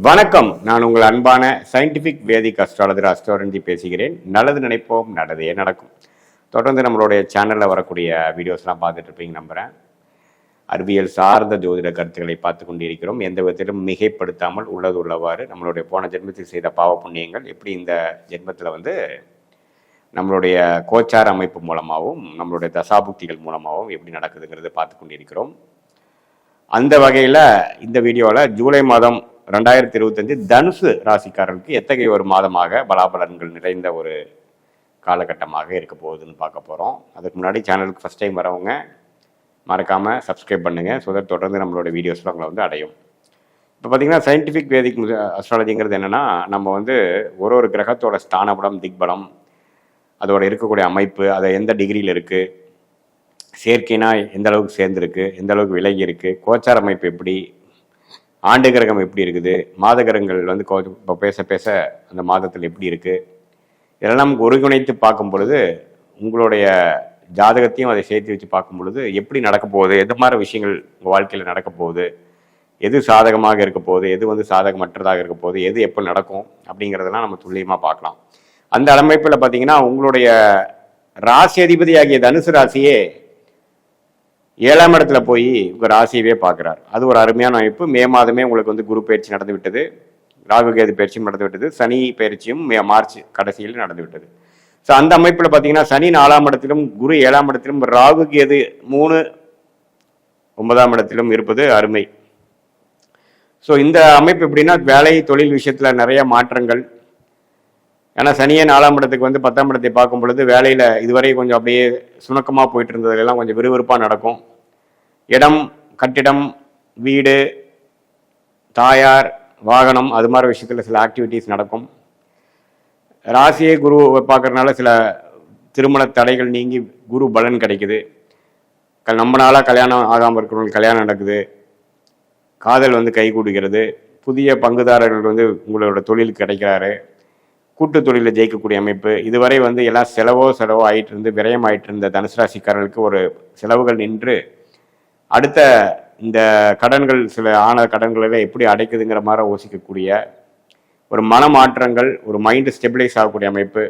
வணக்கம். நான் உங்கள் அன்பான சயின்டிஃபிக் வேதிக் அஸ்ட்ராலஜர் அஸ்ட்ரோரஞ்சி பேசுகிறேன். நல்லது நினைப்போம், நல்லதே நடக்கும். தொடர்ந்து நம்மளுடைய சேனலில் வரக்கூடிய வீடியோஸ்லாம் பார்த்துட்டு இருப்பீங்க நம்புகிறேன். அறிவியல் சார்ந்த ஜோதிட கருத்துக்களை பார்த்து கொண்டிருக்கிறோம். எந்த விதத்திலும் மிகைப்படுத்தாமல் உள்ளது உள்ளவாறு நம்மளுடைய போன ஜென்மத்தில் செய்த பாவ புண்ணியங்கள் எப்படி இந்த ஜென்மத்தில் நம்மளுடைய கோச்சார அமைப்பு மூலமாகவும் நம்மளுடைய தசாபுக்திகள் மூலமாகவும் எப்படி நடக்குதுங்கிறத பார்த்து கொண்டிருக்கிறோம். அந்த வகையில் இந்த வீடியோவில் ஜூலை மாதம் 2025 தனுசு ராசிக்காரர்களுக்கு எத்தகைய ஒரு மாதமாக பலாபலன்கள் நிறைந்த ஒரு காலகட்டமாக இருக்க போகுதுன்னு பார்க்க போகிறோம். அதுக்கு முன்னாடி சேனலுக்கு ஃபஸ்ட் டைம் வரவங்க மறக்காமல் சப்ஸ்கிரைப் பண்ணுங்கள். ஸோ தொடர்ந்து நம்மளோட வீடியோஸ்லாம் உங்களை அடையும். இப்போ பார்த்தீங்கன்னா சயின்டிஃபிக் வேதிக் அஸ்ட்ராலஜிங்கிறது என்னென்னா, நம்ம ஒரு கிரகத்தோட ஸ்தானபலம், திக்பலம், அதோட இருக்கக்கூடிய அமைப்பு, அதை எந்த டிகிரியில் இருக்குது, செயற்கைனா எந்த அளவுக்கு சேர்ந்துருக்கு, எந்த அளவுக்கு விலகி இருக்குது, கோச்சார அமைப்பு எப்படி, ஆண்டு கிரகம் எப்படி இருக்குது, மாத கிரகங்கள் இப்போ பேச பேச அந்த மாதத்தில் எப்படி இருக்குது, இதெல்லாம் நமக்கு ஒருங்கிணைத்து பார்க்கும் பொழுது உங்களுடைய ஜாதகத்தையும் அதை சேர்த்து வச்சு பார்க்கும் பொழுது எப்படி நடக்க போகுது, எது மாதிரி விஷயங்கள் உங்கள் வாழ்க்கையில் நடக்க போகுது, எது சாதகமாக இருக்க போகுது, எது சாதகமற்றதாக இருக்க போகுது, எது எப்போ நடக்கும் அப்படிங்கிறதெல்லாம் நம்ம துல்லியமாக பார்க்கலாம். அந்த அமைப்பில் பார்த்தீங்கன்னா உங்களுடைய ராசி அதிபதி ஆகிய தனுசு ராசியே 7ஆம் இடத்துல போய் உங்கள் ராசியவே பார்க்குறார். அது ஒரு அருமையான அமைப்பு. மே மாதமே உங்களுக்கு குரு பயிற்சி நடந்து விட்டது, ராகு கேது பயிற்சியும் நடந்து விட்டது, சனி பயிற்சியும் மார்ச் கடைசியில் நடந்து விட்டது. ஸோ அந்த அமைப்பில் பார்த்தீங்கன்னா சனி 4ஆம் இடத்திலும், குரு 7ஆம் இடத்திலும், ராகு கேது 3 9ஆம் இடத்திலும் இருப்பது அருமை. ஸோ இந்த அமைப்பு எப்படின்னா வேலை தொழில் விஷயத்தில் நிறைய மாற்றங்கள். ஏன்னா சனியே 4ஆம் இடத்துக்கு 10ஆம் இடத்தை பார்க்கும் பொழுது வேலையில் இதுவரை கொஞ்சம் அப்படியே சுணக்கமாக போயிட்டு இருந்ததெல்லாம் கொஞ்சம் விறுவிறுப்பாக நடக்கும். இடம், கட்டிடம், வீடு, தாயார், வாகனம், அது மாதிரி விஷயத்தில் சில ஆக்டிவிட்டீஸ் நடக்கும். ராசியே குரு பார்க்கறதுனால சில திருமண தடைகள் நீங்கி குரு பலன் கிடைக்குது. நம்ம நாளாக கல்யாணம் ஆகாமல் இருக்கிறவங்களுக்கு கல்யாணம் நடக்குது. காதல் கை கூடுகிறது. புதிய பங்குதாரர்கள் உங்களோட தொழிலுக்கு கிடைக்கிறாரு. கூட்டு தொழிலில் ஜெயிக்கக்கூடிய அமைப்பு. இதுவரை எல்லாம் செலவோ ஆகிட்டு இருந்து விரயம் ஆகிட்டு இருந்த தனுசு ராசிக்காரர்களுக்கு ஒரு செலவுகள் நின்று அடுத்த இந்த கடன்கள், சில ஆன கடன்களெல்லாம் எப்படி அடைக்குதுங்கிற மாதிரி யோசிக்கக்கூடிய ஒரு மனமாற்றங்கள், ஒரு மைண்டு ஸ்டெபிளைஸ் ஆகக்கூடிய அமைப்பு.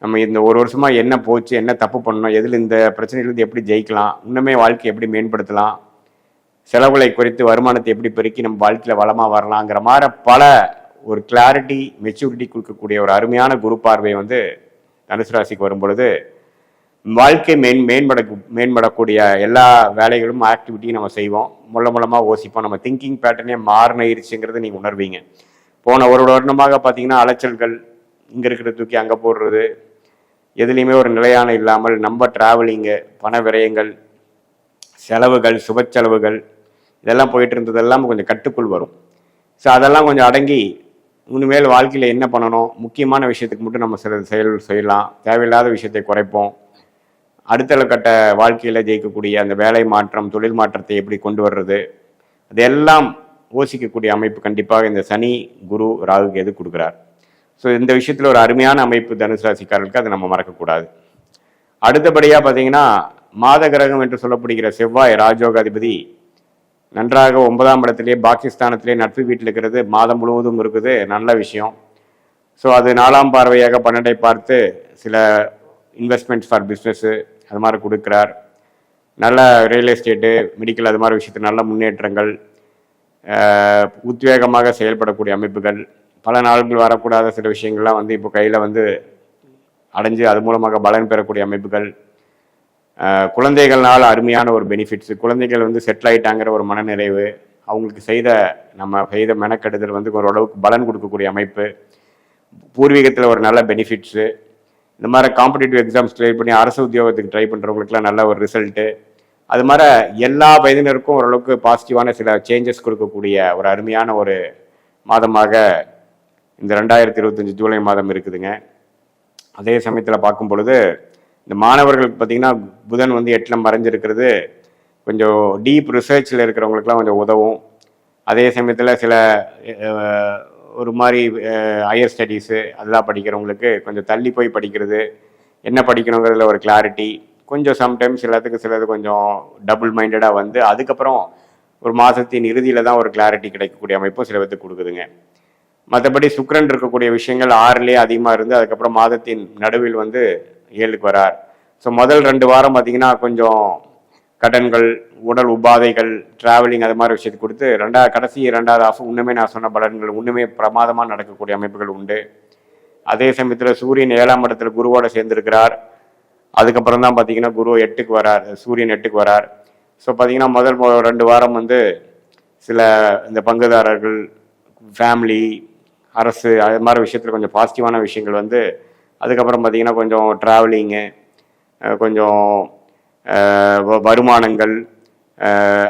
நம்ம இந்த ஒரு வருஷமாக என்ன போச்சு, என்ன தப்பு பண்ணணும், எதில் இந்த பிரச்சனையிலேருந்து எப்படி ஜெயிக்கலாம், இன்னுமே வாழ்க்கையை எப்படி மேம்படுத்தலாம், செலவுகளை குறைத்து வருமானத்தை எப்படி பெருக்கி நம்ம வாழ்க்கையில் வளமாக வரலாங்கிற மாதிரி பல ஒரு கிளாரிட்டி, மெச்சூரிட்டி கொடுக்கக்கூடிய ஒரு அருமையான குரு பார்வை தனுசு ராசிக்கு வரும் பொழுது வாழ்க்கை மேம்படக்கூடிய எல்லா வேலைகளும், ஆக்டிவிட்டியும் நம்ம செய்வோம். மூலமாக யோசிப்போம். நம்ம திங்கிங் பேட்டர்னே மாறினிருச்சுங்கிறது நீங்கள் உணர்வீங்க. போன ஒரு வருடமாக பார்த்தீங்கன்னா அலைச்சல்கள், இங்கே இருக்கிற தூக்கி அங்கே போடுறது, எதுலேயுமே ஒரு நிலையான இல்லாமல் நம்ம ட்ராவலிங்கு, பண விரயங்கள், செலவுகள், சுப செலவுகள், இதெல்லாம் போயிட்டு இருந்ததெல்லாம் கொஞ்சம் கட்டுக்குள் வரும். ஸோ அதெல்லாம் கொஞ்சம் அடங்கி இனிமேல் வாழ்க்கையில் என்ன பண்ணணும், முக்கியமான விஷயத்துக்கு மட்டும் நம்ம சில செயல் செய்யலாம், தேவையில்லாத விஷயத்தை குறைப்போம். அடுத்த கட்ட வாழ்க்கையில் ஜெயிக்கக்கூடிய அந்த வேலை மாற்றம், தொழில் மாற்றத்தை எப்படி கொண்டு வர்றது, அதெல்லாம் யோசிக்கக்கூடிய அமைப்பு கண்டிப்பாக இந்த சனி, குரு, ராகு கேது கொடுக்குறார். ஸோ இந்த விஷயத்தில் ஒரு அருமையான அமைப்பு தனுசு ராசிக்காரர்களுக்கு, அதை நம்ம மறக்கக்கூடாது. அடுத்தபடியாக பார்த்தீங்கன்னா மாத கிரகம் என்று சொல்லப்படுகிற செவ்வாய் ராஜயோகாதிபதி நன்றாக 9ஆம் இடத்திலே பாகிஸ்தானத்திலே நட்பு வீட்டில் இருக்கிறது. மாதம் முழுவதும் இருக்குது, நல்ல விஷயம். ஸோ அது 4ஆம் பார்வையாக 12ஐ பார்த்து சில இன்வெஸ்ட்மெண்ட்ஸ் ஃபார் பிஸ்னஸ்ஸு அது மாதிரி கொடுக்குறார். நல்ல ரியல் எஸ்டேட்டு, மெடிக்கல், அது மாதிரி விஷயத்தில் நல்ல முன்னேற்றங்கள், உத்வேகமாக செயல்படக்கூடிய அமைப்புகள், பல நாள்கள் வரக்கூடாத சில விஷயங்கள்லாம் இப்போ கையில் அடைஞ்சு அது மூலமாக பலன் பெறக்கூடிய அமைப்புகள், குழந்தைகள்னால அருமையான ஒரு பெனிஃபிட்ஸு, குழந்தைகள் செட்டில் ஆகிட்டாங்கிற ஒரு மனநிறைவு, அவங்களுக்கு நம்ம செய்த மெனக்கெடுதல் ஓரளவுக்கு பலன் கொடுக்கக்கூடிய அமைப்பு, பூர்வீகத்தில் ஒரு நல்ல பெனிஃபிட்ஸு, இந்த மாதிரி காம்படிட்டிவ் எக்ஸாம்ஸ் ட்ரை பண்ணி அரசு உத்தியோகத்துக்கு ட்ரை பண்ணுறவங்களுக்குலாம் நல்ல ஒரு ரிசல்ட்டு, அது மாதிரி எல்லா வயதினருக்கும் ஓரளவுக்கு பாசிட்டிவான சில சேஞ்சஸ் கொடுக்கக்கூடிய ஒரு அருமையான ஒரு மாதமாக இந்த 2025 ஜூலை மாதம் இருக்குதுங்க. அதே சமயத்தில் பார்க்கும் பொழுது இந்த மாணவர்களுக்கு பார்த்திங்கன்னா புதன் 8ல் மறைஞ்சிருக்கிறது கொஞ்சம் டீப் ரிசர்ச்சில் இருக்கிறவங்களுக்குலாம் கொஞ்சம் உதவும். அதே சமயத்தில் சில ஒரு மாதிரி ஹையர் ஸ்டடீஸு அதெல்லாம் படிக்கிறவங்களுக்கு கொஞ்சம் தள்ளி போய் படிக்கிறது, என்ன படிக்கணுங்கிறதுல ஒரு கிளாரிட்டி, கொஞ்சம் சம்டைம்ஸ் சிலது கொஞ்சம் டபுள் மைண்டடாக அதுக்கப்புறம் ஒரு மாதத்தின் இறுதியில் தான் ஒரு கிளாரிட்டி கிடைக்கக்கூடிய அமைப்பும் சில பேருக்கு கொடுக்குதுங்க. மற்றபடி சுக்கிரன் இருக்கக்கூடிய விஷயங்கள் 6லேயே அதிகமாக இருந்து அதுக்கப்புறம் மாதத்தின் நடுவில் வந்து 7க்கு வரார். ஸோ முதல் 2 வாரம் பார்த்தீங்கன்னா கொஞ்சம் கடன்கள், உடல் உபாதைகள், டிராவலிங் அது மாதிரி விஷயத்தை கொடுத்து கடைசி 2வது ஆஃப் இன்னுமே நான் சொன்ன பலன்கள் இன்னுமே பிரமாதமாக நடக்கக்கூடிய அமைப்புகள் உண்டு. அதே சமயத்தில் சூரியன் 7ஆம் இடத்துல குருவோட சேர்ந்திருக்கிறார். அதுக்கப்புறம் தான் பார்த்தீங்கன்னா குரு 8க்கு வரார், சூரியன் 8க்கு வரார். ஸோ பார்த்தீங்கன்னா முதல் 2 வாரம் வந்து சில இந்த பங்குதாரர்கள், ஃபேமிலி, அரசு அது மாதிரி விஷயத்தில் கொஞ்சம் பாசிட்டிவான விஷயங்கள் வந்து அதுக்கப்புறம் பார்த்தீங்கன்னா கொஞ்சம் ட்ராவலிங்கு, கொஞ்சம் வருமானங்கள்,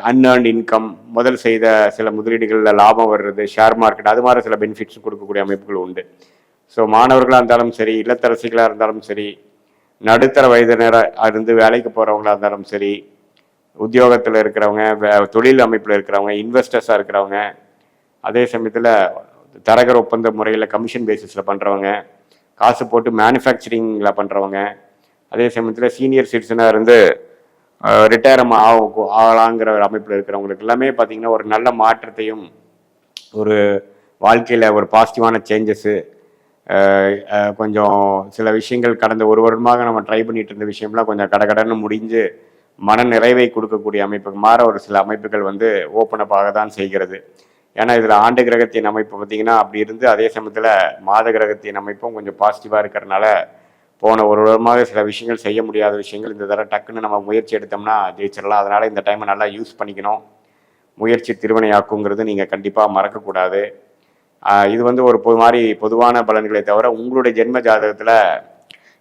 அன்ஏர்ன்ட் இன்கம், முதல் செய்த சில முதலீடுகளில் லாபம் வர்றது, ஷேர் மார்க்கெட் அது மாதிரி சில பெனிஃபிட்ஸ் கொடுக்கக்கூடிய அமைப்புகள் உண்டு. ஸோ மாணவர்களாக இருந்தாலும் சரி, இல்லத்தரசிகளாக இருந்தாலும் சரி, நடுத்தர வயதினராக இருந்து வேலைக்கு போகிறவங்களாக இருந்தாலும் சரி, உத்தியோகத்தில் இருக்கிறவங்க, தொழில் அமைப்பில் இருக்கிறவங்க, இன்வெஸ்டர்ஸாக இருக்கிறவங்க, அதே சமயத்தில் தரகர் ஒப்பந்த முறையில் கமிஷன் பேசிஸில் பண்ணுறவங்க, காசு போட்டு மேனுஃபேக்சரிங்கில் பண்ணுறவங்க, அதே சமயத்தில் சீனியர் சிட்டிசனாக இருந்து ரிட்டையர் ஆகலாங்கிற ஒரு அமைப்பில் இருக்கிறவங்களுக்கு எல்லாமே பார்த்திங்கன்னா ஒரு நல்ல மாற்றத்தையும் ஒரு வாழ்க்கையில் ஒரு பாசிட்டிவான சேஞ்சஸ்ஸு, கொஞ்சம் சில விஷயங்கள் கடந்த 1 வருடமாக நம்ம ட்ரை பண்ணிட்டு இருந்த விஷயம்லாம் கொஞ்சம் கடகடன்னு முடிஞ்சு மன நிறைவை கொடுக்கக்கூடிய அமைப்புக்கு மாற ஒரு சில அமைப்புகள் வந்து ஓப்பன் அப் ஆக தான் செய்கிறது. ஏன்னா இதில் ஆண்டு கிரகத்தின் அமைப்பு பார்த்திங்கன்னா அப்படி இருந்து அதே சமயத்தில் மாத கிரகத்தின் அமைப்பும் கொஞ்சம் பாசிட்டிவாக இருக்கிறதுனால போன 1 வருடமாக சில விஷயங்கள் செய்ய முடியாத விஷயங்கள் இந்த தடவை டக்குன்னு நம்ம முயற்சி எடுத்தோம்னா ஜெயிச்சிடலாம். அதனால் இந்த டைமை நல்லா யூஸ் பண்ணிக்கணும். முயற்சி திருவினையாக்குங்கிறது நீங்கள் கண்டிப்பாக மறக்கக்கூடாது. இது வந்து ஒரு பொதுவான பலன்களை தவிர உங்களுடைய ஜென்ம ஜாதகத்தில்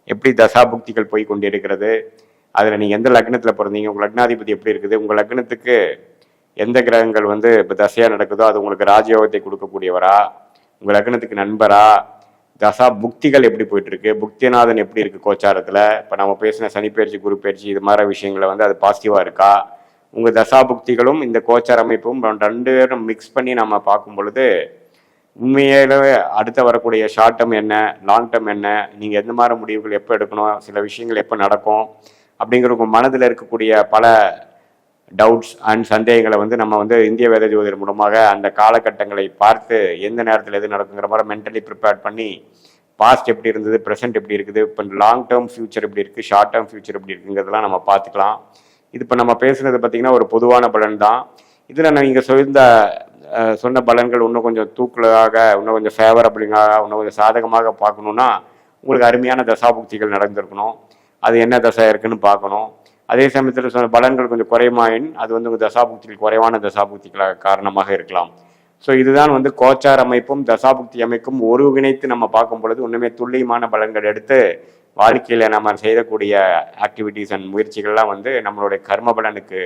எப்படி தசாபுக்திகள் போய் கொண்டு இருக்கிறது, அதில் நீங்கள் எந்த லக்னத்தில் பிறந்தீங்க, உங்கள் லக்னாதிபதி எப்படி இருக்குது, உங்கள் லக்னத்துக்கு எந்த கிரகங்கள் வந்து இப்போ தசையாக நடக்குதோ அது உங்களுக்கு ராஜயோகத்தை கொடுக்கக்கூடியவரா, உங்கள் லக்னத்துக்கு நண்பரா, தசா புக்திகள் எப்படி போயிட்டுருக்கு, புக்திநாதன் எப்படி இருக்குது கோச்சாரத்தில், இப்போ நம்ம பேசின சனிப்பயிற்சி, குரு பயிற்சி இது மாதிரி விஷயங்களை வந்து அது பாசிட்டிவாக இருக்கா, உங்கள் தசா புக்திகளும் இந்த கோச்சார அமைப்பும் 2 பேரும் மிக்ஸ் பண்ணி நம்ம பார்க்கும் பொழுது உண்மையிலே அடுத்த வரக்கூடிய ஷார்ட் டேர்ம் என்ன, லாங் டேர்ம் என்ன, நீங்கள் எந்த மாதிரி முடிவுகள் எப்போ எடுக்கணும், சில விஷயங்கள் எப்போ நடக்கும் அப்படிங்கிற உங்கள் மனதில் இருக்கக்கூடிய பல டவுட்ஸ் அண்ட் சந்தேகங்களை வந்து நம்ம வந்து இந்திய வேத ஜோதிடர் மூலமாக அந்த காலகட்டங்களை பார்த்து எந்த நேரத்தில் எது நடக்குங்கிற மாதிரி மென்டலி ப்ரிப்பேர் பண்ணி பாஸ்ட் எப்படி இருந்தது, ப்ரெசென்ட் எப்படி இருக்குது, இப்போ லாங் டேர்ம் ஃபியூச்சர் எப்படி இருக்குது, ஷார்ட் டேர்ம் ஃபியூச்சர் எப்படி இருக்குங்கிறதெல்லாம் நம்ம பார்த்துக்கலாம். இது இப்போ நம்ம பேசுனது பார்த்திங்கன்னா ஒரு பொதுவான பலன் தான். இதில் நீங்கள் சொன்ன பலன்கள் இன்னும் கொஞ்சம் தூக்கலாக, இன்னும் கொஞ்சம் ஃபேவரபிளாக, இன்னும் கொஞ்சம் சாதகமாக பார்க்கணுன்னா உங்களுக்கு அருமையான தசாபுக்திகள் நடந்திருக்கணும். அது என்ன தசை இருக்குன்னு பார்க்கணும். அதே சமயத்தில் சொன்ன பலன்கள் கொஞ்சம் குறைமாயின் அது வந்து உங்கள் தசாபுக்திகள் குறைவான தசாபுக்திகளாக காரணமாக இருக்கலாம். ஸோ இதுதான் வந்து கோச்சார் அமைப்பும் தசாபுக்தி அமைப்பும் ஒருங்கிணைத்து நம்ம பார்க்கும் பொழுது இன்னுமே துல்லியமான பலன்கள் எடுத்து வாழ்க்கையில் நம்ம செய்யக்கூடிய ஆக்டிவிட்டீஸ் அண்ட் முயற்சிகள்லாம் வந்து நம்மளுடைய கர்ம பலனுக்கு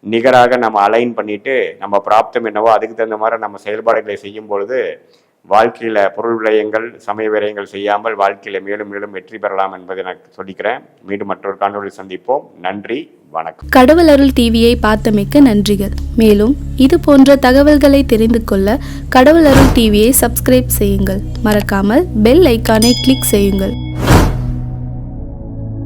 நிகராக நம்ம அலைன் பண்ணிட்டு நம்ம பிராப்தம் என்னவோ அதுக்கு தகுந்த மாதிரி நம்ம செயல்பாடுகளை செய்யும் பொழுது வாழ்க்கையில் பொருள் விரயங்கள், சமய விரயங்கள் செய்யாமல் வாழ்க்கையில் மேலும் மேலும் வெற்றி பெறலாம் என்பதை நான் சொல்லிக்கிறேன். மீண்டும் மற்றொரு காணொளியில் சந்திப்போம். நன்றி, வணக்கம். கடவுள் அருள் டிவியை பார்த்தமைக்கு நன்றிகள். மேலும் இது போன்ற தகவல்களை தெரிந்து கொள்ள கடவுள் அருள் டிவியை சப்ஸ்கிரைப் செய்யுங்கள். மறக்காமல் பெல் ஐக்கானை கிளிக் செய்யுங்கள்.